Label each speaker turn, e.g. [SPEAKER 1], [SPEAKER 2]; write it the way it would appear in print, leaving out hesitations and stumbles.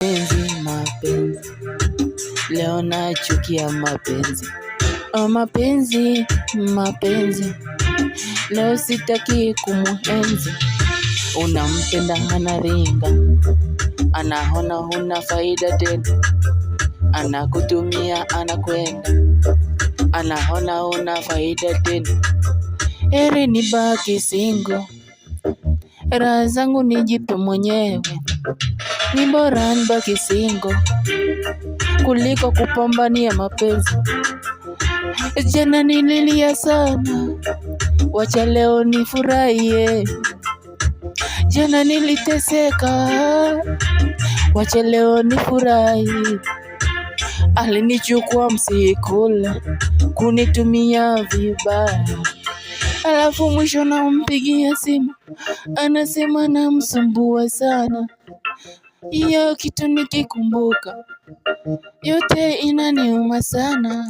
[SPEAKER 1] Mapenzi, leo nachukia mapenzi. Oh, mapenzi, leo sitaki kumuenzi. Unampenda anaringa, anaona huna faida tena, anakutumia anakwenda, anaona huna faida tena. Heri nibaki single, raha zangu nijipe mwenyewe. Ni bora nibaki single kuliko kupambania mapenzi. Jana nililia sana, wacha leo nifurahie. Jana niliteseka, wacha leo nifurahi. Alinichukua msikula, kunitumia vibaya, alafu mwisho nampigia simu, anasema namsumbua sana. Iyo kitu nikikumbuka, yote inaniuma sana.